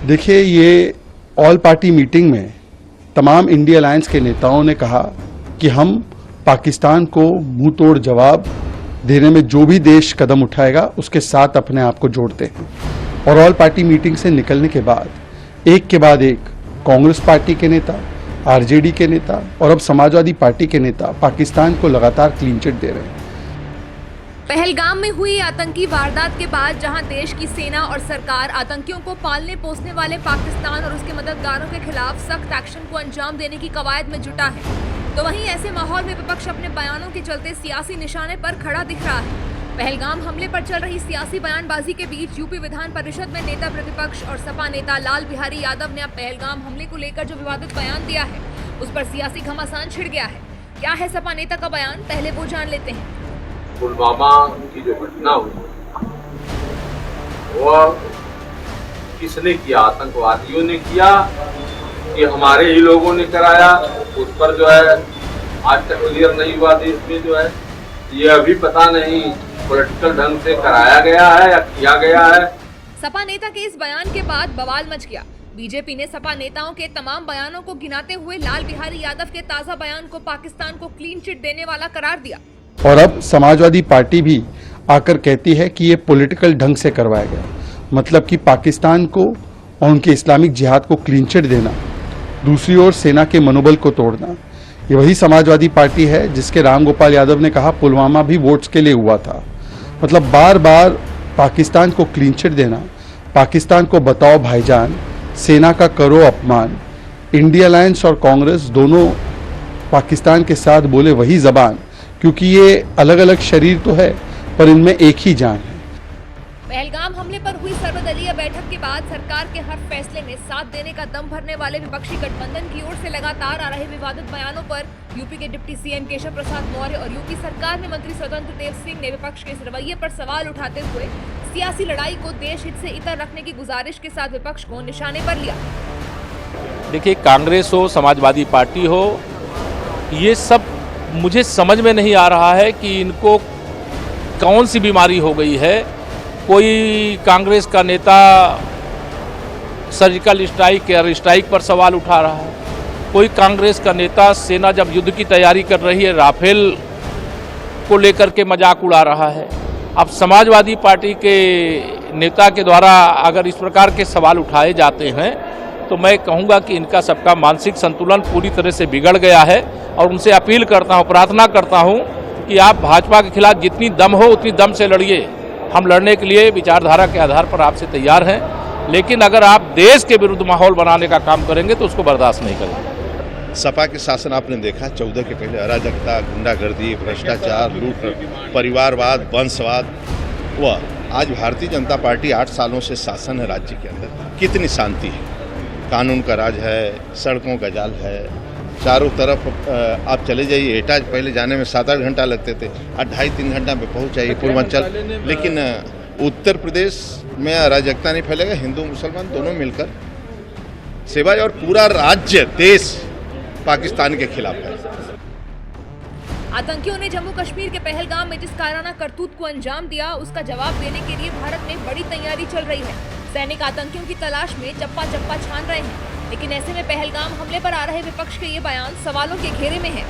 देखिए, ये all party meeting में तमाम इंडिया अलायंस के नेताओं ने कहा कि हम पाकिस्तान को मुंह तोड़ जवाब देने में जो भी देश कदम उठाएगा उसके साथ अपने आप को जोड़ते हैं। और ऑल पार्टी मीटिंग से निकलने के बाद एक के बाद एक कांग्रेस पार्टी के नेता, आरजेडी के नेता और अब समाजवादी पार्टी के नेता पाकिस्तान को लगातार क्लीन चिट दे रहे हैं। पहलगाम में हुई आतंकी वारदात के बाद जहां देश की सेना और सरकार आतंकियों को पालने पोसने वाले पाकिस्तान और उसके मददगारों के खिलाफ सख्त एक्शन को अंजाम देने की कवायद में जुटा है, तो वहीं ऐसे माहौल में विपक्ष अपने बयानों के चलते सियासी निशाने पर खड़ा दिख रहा है। पहलगाम हमले पर चल रही सियासी बयानबाजी के बीच यूपी विधान परिषद में नेता प्रतिपक्ष और सपा नेता लाल बिहारी यादव ने अब पहलगाम हमले को लेकर जो विवादित बयान दिया है उस पर सियासी घमासान छिड़ गया है। क्या है सपा नेता का बयान, पहले वो जान लेते हैं। पुलवामा की जो घटना हुई वह किसने किया? आतंकवादियों ने किया कि हमारे ही लोगों ने कराया? उस पर जो है आज तक क्लियर नहीं हुआ। देश में जो है ये अभी पता नहीं पॉलिटिकल ढंग से कराया गया है या किया गया है। सपा नेता के इस बयान के बाद बवाल मच गया। बीजेपी ने सपा नेताओं के तमाम बयानों को गिनाते हुए लाल बिहारी यादव के ताजा बयान को पाकिस्तान को क्लीन चिट देने वाला करार दिया। और अब समाजवादी पार्टी भी आकर कहती है कि ये पॉलिटिकल ढंग से करवाया गया, मतलब कि पाकिस्तान को और उनके इस्लामिक जिहाद को क्लीन चिट देना, दूसरी ओर सेना के मनोबल को तोड़ना। ये वही समाजवादी पार्टी है जिसके रामगोपाल यादव ने कहा पुलवामा भी वोट्स के लिए हुआ था। मतलब बार बार पाकिस्तान को क्लीन चिट देना, पाकिस्तान को बताओ भाईजान, सेना का करो अपमान। इंडिया अलायंस और कांग्रेस दोनों पाकिस्तान के साथ बोले वही जबान, क्योंकि ये अलग अलग शरीर तो है पर इनमें एक ही जान है। पहलगाम हमले पर हुई सर्वदलीय बैठक के बाद सरकार के हर फैसले में साथ देने का दम भरने वाले विपक्षी गठबंधन की ओर से लगातार आ रहे विवादित बयानों पर यूपी के डिप्टी सीएम केशव प्रसाद मौर्य और यूपी सरकार में मंत्री स्वतंत्र देव सिंह ने विपक्ष के इस रवैये पर सवाल उठाते हुए सियासी लड़ाई को देश हित से इतर रखने की गुजारिश के साथ विपक्ष को निशाने पर लिया। देखिए, कांग्रेस हो, समाजवादी पार्टी हो, ये सब मुझे समझ में नहीं आ रहा है कि इनको कौन सी बीमारी हो गई है। कोई कांग्रेस का नेता सर्जिकल स्ट्राइक एयर स्ट्राइक पर सवाल उठा रहा है, कोई कांग्रेस का नेता सेना जब युद्ध की तैयारी कर रही है राफेल को लेकर के मजाक उड़ा रहा है। अब समाजवादी पार्टी के नेता के द्वारा अगर इस प्रकार के सवाल उठाए जाते हैं तो मैं कहूँगा कि इनका सबका मानसिक संतुलन पूरी तरह से बिगड़ गया है। और उनसे अपील करता हूँ, प्रार्थना करता हूँ कि आप भाजपा के खिलाफ जितनी दम हो उतनी दम से लड़िए। हम लड़ने के लिए विचारधारा के आधार पर आपसे तैयार हैं, लेकिन अगर आप देश के विरुद्ध माहौल बनाने का काम करेंगे तो उसको बर्दाश्त नहीं करेंगे। सपा के शासन आपने देखा 14 के पहले अराजकता, गुंडागर्दी, भ्रष्टाचार, लूट, परिवारवाद, वंशवाद। वह आज भारतीय जनता पार्टी 8 सालों से शासन है राज्य के अंदर। कितनी शांति है, कानून का राज है, सड़कों का जाल है, चारों तरफ आप चले जाइए। एटा पहले जाने में 7-8 घंटा लगते थे, आज 2.5-3 घंटा में पहुंच जाइए पूर्वांचल। लेकिन उत्तर प्रदेश में अराजकता नहीं फैलेगा, हिंदू मुसलमान दोनों मिलकर सेवा, और पूरा राज्य देश पाकिस्तान के खिलाफ है। आतंकियों ने जम्मू कश्मीर के पहलगाम में जिस कायराना करतूत को अंजाम दिया उसका जवाब देने के लिए भारत में बड़ी तैयारी चल रही है। सैनिक आतंकियों की तलाश में चप्पा चप्पा छान रहे हैं, लेकिन ऐसे में पहलगाम हमले पर आ रहे विपक्ष के ये बयान सवालों के घेरे में है।